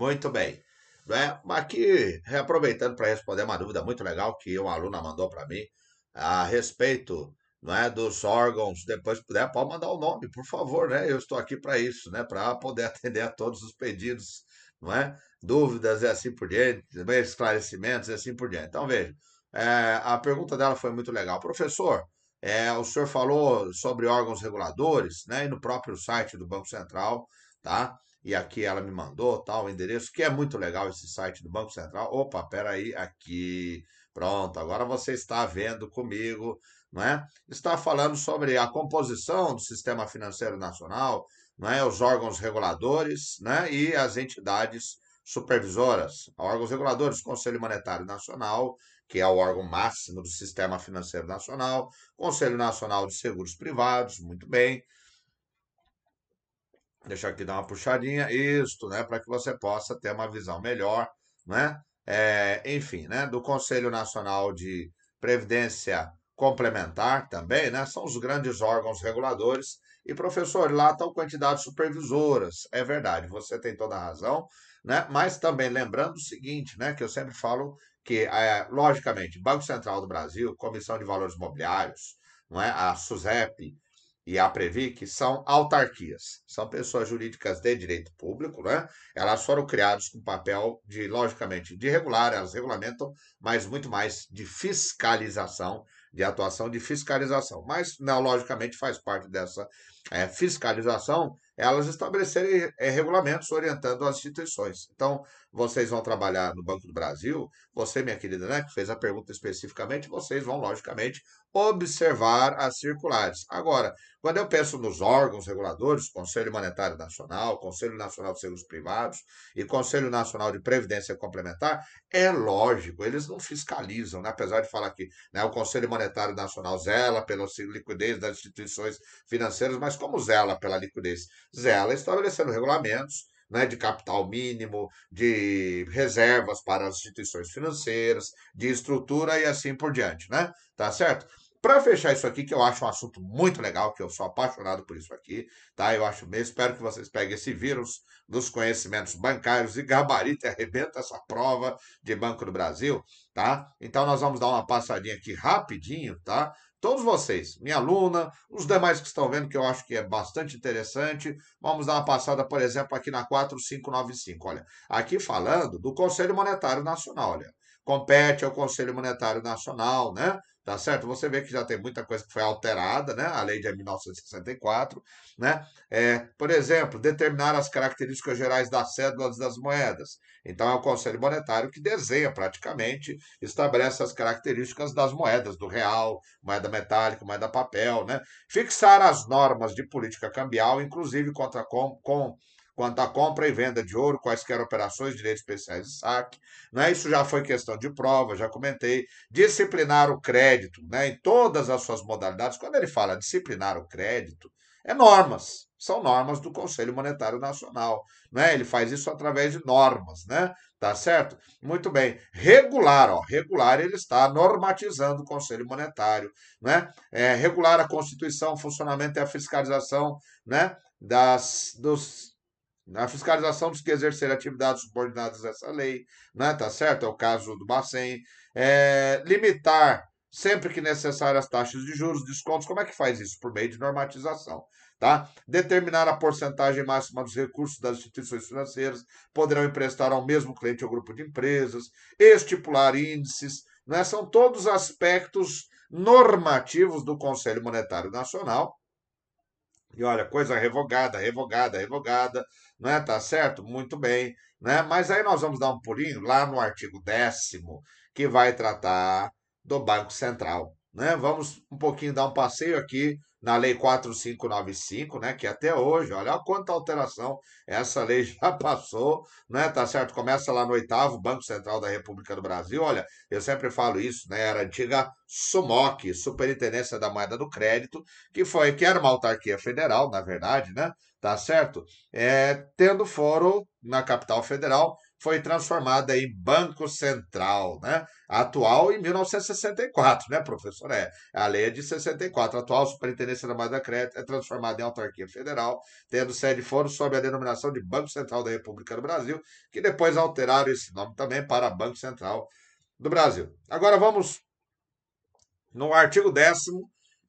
Muito bem. Né? Aqui, reaproveitando para responder uma dúvida muito legal que uma aluna mandou para mim a respeito, não é, dos órgãos. Depois, se puder, pode mandar o nome, por favor, né? Eu estou aqui para isso, né? Para poder atender a todos os pedidos, não é? Dúvidas e assim por diante, esclarecimentos e assim por diante. Então, veja, a pergunta dela foi muito legal. Professor, o senhor falou sobre órgãos reguladores, né? E no próprio site do Banco Central, tá? E aqui ela me mandou tal o endereço, que é muito legal esse site do Banco Central. Opa, peraí, aqui. Pronto, agora você está vendo comigo, não é? Está falando sobre a composição do sistema financeiro nacional, não é? Os órgãos reguladores, né? E as entidades supervisoras. Órgãos reguladores, Conselho Monetário Nacional, que é o órgão máximo do sistema financeiro nacional, Conselho Nacional de Seguros Privados, muito bem. Deixa aqui dar uma puxadinha, isto, né, para que você possa ter uma visão melhor, né? Enfim, né, do Conselho Nacional de Previdência Complementar também, né? São os grandes órgãos reguladores. E, professor, lá estão quantidades supervisoras. É verdade, você tem toda a razão, né? Mas também lembrando o seguinte, né, que eu sempre falo que, logicamente, Banco Central do Brasil, Comissão de Valores Mobiliários, não é? A SUSEP, e a Previc são autarquias, são pessoas jurídicas de direito público, né? Elas foram criadas com papel de, logicamente, de regular, elas regulamentam, mas muito mais de fiscalização, de atuação de fiscalização. Mas, não, logicamente, faz parte dessa fiscalização, elas estabelecerem regulamentos orientando as instituições. Então, vocês vão trabalhar no Banco do Brasil, você, minha querida, né, que fez a pergunta especificamente, vocês vão, logicamente, observar as circulares. Agora, quando eu penso nos órgãos reguladores, Conselho Monetário Nacional, Conselho Nacional de Seguros Privados e Conselho Nacional de Previdência Complementar, é lógico, eles não fiscalizam, né? Apesar de falar que, né, o Conselho Monetário Nacional zela pela liquidez das instituições financeiras, mas como zela pela liquidez? Zela estabelecendo regulamentos, né, de capital mínimo, de reservas para as instituições financeiras, de estrutura e assim por diante, né? Tá certo? Para fechar isso aqui, que eu acho um assunto muito legal, que eu sou apaixonado por isso aqui, tá? Eu acho mesmo, espero que vocês peguem esse vírus dos conhecimentos bancários e gabaritem, arrebenta essa prova de Banco do Brasil, tá? Então nós vamos dar uma passadinha aqui rapidinho, tá? Todos vocês, minha aluna, os demais que estão vendo, que eu acho que é bastante interessante, vamos dar uma passada, por exemplo, aqui na 4595. Olha, aqui falando do Conselho Monetário Nacional, olha. Compete ao Conselho Monetário Nacional, né? Tá certo? Você vê que já tem muita coisa que foi alterada, né? A lei de 1964, né? Por exemplo, determinar as características gerais das cédulas das moedas. Então, é o Conselho Monetário que desenha praticamente, estabelece as características das moedas, do real, moeda metálica, moeda papel, né? Fixar as normas de política cambial, inclusive quanto à compra e venda de ouro, quaisquer operações, direitos especiais de saque, né? Isso já foi questão de prova, já comentei. Disciplinar o crédito, né, em todas as suas modalidades. Quando ele fala disciplinar o crédito, é normas, são normas do Conselho Monetário Nacional, né? Ele faz isso através de normas, né? Tá certo? Muito bem. Regular, ó, regular ele está normatizando o Conselho Monetário, né? Regular a Constituição, o funcionamento e a fiscalização, né, dos na fiscalização dos que exercerem atividades subordinadas a essa lei, né? Tá certo? É o caso do Bacen. Limitar, sempre que necessário, as taxas de juros, descontos. Como é que faz isso? Por meio de normatização. Tá? Determinar a porcentagem máxima dos recursos das instituições financeiras poderão emprestar ao mesmo cliente ou grupo de empresas, estipular índices, né? São todos aspectos normativos do Conselho Monetário Nacional e olha, coisa revogada, revogada, revogada, né? Tá certo? Muito bem, né? Mas aí nós vamos dar um pulinho lá no artigo 10º, que vai tratar do Banco Central, né? Vamos um pouquinho dar um passeio aqui na Lei 4595, né? Que até hoje, olha quanta alteração essa lei já passou, né? Tá certo? Começa lá no 8º Banco Central da República do Brasil. Olha, eu sempre falo isso, né? Era a antiga SUMOC, Superintendência da Moeda do Crédito, que era uma autarquia federal, na verdade, né? Tá certo? Tendo foro na capital federal, foi transformada em Banco Central, né? Atual em 1964, né, professor? A lei é de 64. A atual Superintendência da Moeda do Crédito é transformada em autarquia federal, tendo sede foro sob a denominação de Banco Central da República do Brasil, que depois alteraram esse nome também para Banco Central do Brasil. Agora vamos no artigo 10º,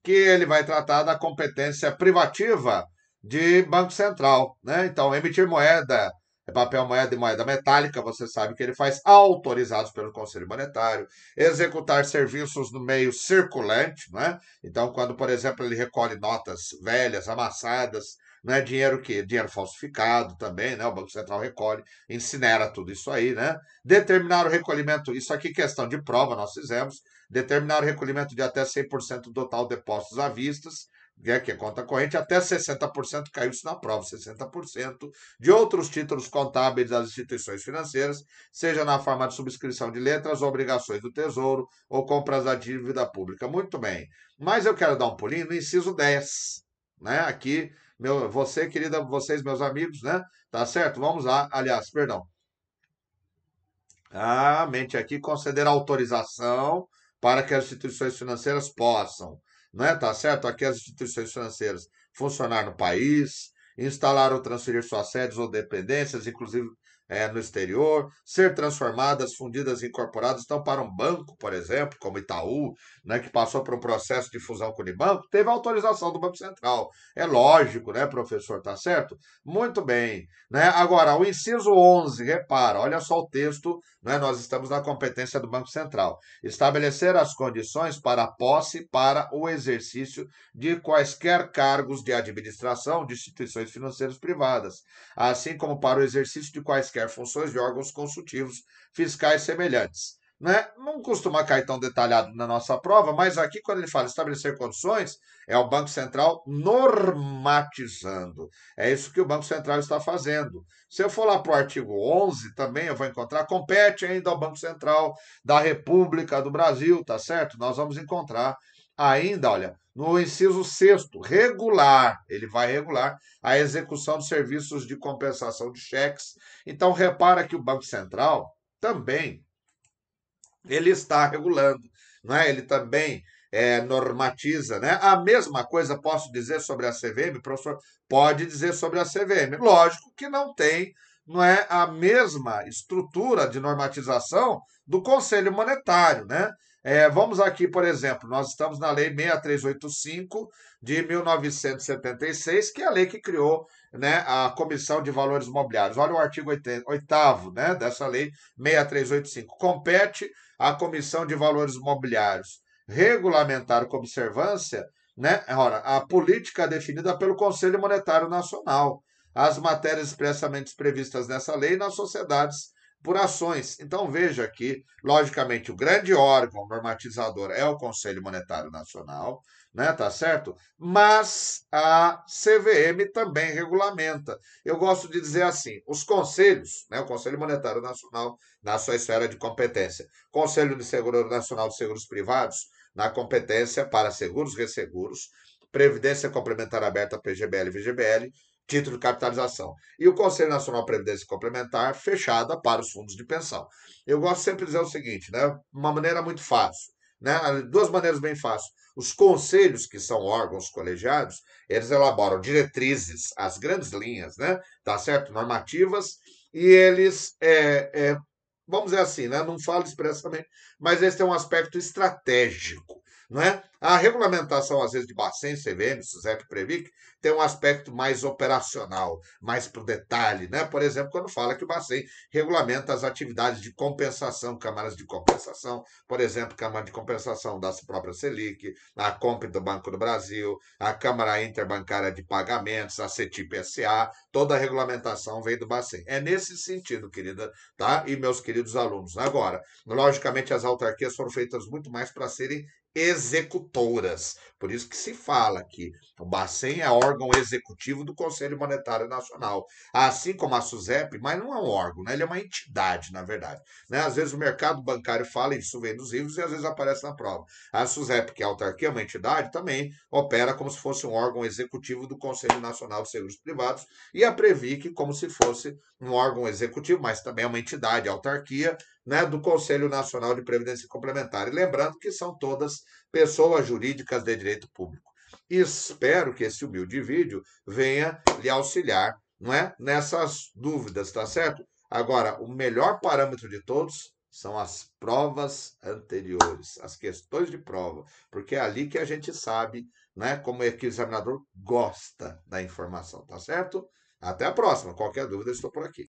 que ele vai tratar da competência privativa de Banco Central, né? Então, emitir moeda, papel moeda e moeda metálica, você sabe que ele faz autorizados pelo Conselho Monetário, executar serviços no meio circulante, né? Então, quando, por exemplo, ele recolhe notas velhas, amassadas, não é dinheiro que dinheiro falsificado também, né? O Banco Central recolhe, incinera tudo isso aí, né? Determinar o recolhimento, isso aqui questão de prova nós fizemos, determinar o recolhimento de até 100% do total de depósitos à vista, que é conta corrente, até 60% caiu isso na prova, 60% de outros títulos contábeis das instituições financeiras, seja na forma de subscrição de letras ou obrigações do Tesouro ou compras da dívida pública. Muito bem, mas eu quero dar um pulinho no inciso 10, né? Aqui, você, querida, vocês, meus amigos, né? Tá certo? Vamos lá, aliás, perdão. Mente aqui conceder autorização para que as instituições financeiras possam, não é? Tá certo? Aqui as instituições financeiras funcionar no país, instalar ou transferir suas sedes ou dependências, inclusive no exterior, ser transformadas, fundidas e incorporadas, então para um banco, por exemplo, como Itaú, né, que passou por um processo de fusão com o Unibanco, teve autorização do Banco Central. É lógico, né, professor? Tá certo? Muito bem. Né? Agora, o inciso 11, repara, olha só o texto, né? Nós estamos na competência do Banco Central. Estabelecer as condições para a posse para o exercício de quaisquer cargos de administração de instituições financeiras privadas, assim como para o exercício de quaisquer funções de órgãos consultivos fiscais semelhantes. Né? Não costuma cair tão detalhado na nossa prova, mas aqui, quando ele fala estabelecer condições, é o Banco Central normatizando. É isso que o Banco Central está fazendo. Se eu for lá para o artigo 11, também eu vou encontrar, compete ainda ao Banco Central da República do Brasil, tá certo? Nós vamos encontrar ainda, olha, no inciso 6º, regular, ele vai regular a execução de serviços de compensação de cheques. Então, repara que o Banco Central também ele está regulando, não é? Ele também normatiza, né? A mesma coisa posso dizer sobre a CVM, professor? Pode dizer sobre a CVM. Lógico que não tem, não é a mesma estrutura de normatização do Conselho Monetário, né? Vamos aqui, por exemplo, nós estamos na Lei 6385 de 1976, que é a lei que criou, né, a Comissão de Valores Mobiliários. Olha o artigo 8º, né, dessa Lei 6385. Compete à Comissão de Valores Mobiliários regulamentar com observância, né, ora, a política definida pelo Conselho Monetário Nacional, as matérias expressamente previstas nessa lei nas sociedades por ações. Então veja que, logicamente, o grande órgão normatizador é o Conselho Monetário Nacional, né, tá certo? Mas a CVM também regulamenta. Eu gosto de dizer assim, os conselhos, né, o Conselho Monetário Nacional na sua esfera de competência, Conselho de Seguro Nacional de Seguros Privados na competência para seguros, resseguros, Previdência Complementar Aberta, PGBL e VGBL, título de capitalização. E o Conselho Nacional de Previdência Complementar fechada para os fundos de pensão. Eu gosto sempre de dizer o seguinte, né? Uma maneira muito fácil, né? Duas maneiras bem fáceis. Os conselhos, que são órgãos colegiados, eles elaboram diretrizes, as grandes linhas, né? Tá certo? Normativas, e eles vamos dizer assim, né? Não falo expressamente, mas esse tem um aspecto estratégico, não é? A regulamentação, às vezes, de Bacen, CVM, SUSEP, Previc, tem um aspecto mais operacional, mais para o detalhe, né? Por exemplo, quando fala que o Bacen regulamenta as atividades de compensação, câmaras de compensação, por exemplo, Câmara de Compensação da própria Selic, a Compre do Banco do Brasil, a Câmara Interbancária de Pagamentos, a CETIP-SA, toda a regulamentação vem do Bacen. É nesse sentido, querida, tá? E meus queridos alunos. Agora, logicamente, as autarquias foram feitas muito mais para serem executadas executoras. Por isso que se fala que o Bacen é órgão executivo do Conselho Monetário Nacional, assim como a SUSEP, mas não é um órgão, né? Ele é uma entidade, na verdade. Né? Às vezes o mercado bancário fala isso, vem dos livros e às vezes aparece na prova. A SUSEP, que é a autarquia, é uma entidade, também opera como se fosse um órgão executivo do Conselho Nacional de Seguros Privados e a Previc como se fosse um órgão executivo, mas também é uma entidade, autarquia, né, do Conselho Nacional de Previdência Complementar. E lembrando que são todas pessoas jurídicas de direito público. E espero que esse humilde vídeo venha lhe auxiliar, não é, nessas dúvidas, tá certo? Agora, o melhor parâmetro de todos são as provas anteriores, as questões de prova, porque é ali que a gente sabe, né, como é que o examinador gosta da informação, tá certo? Até a próxima. Qualquer dúvida, estou por aqui.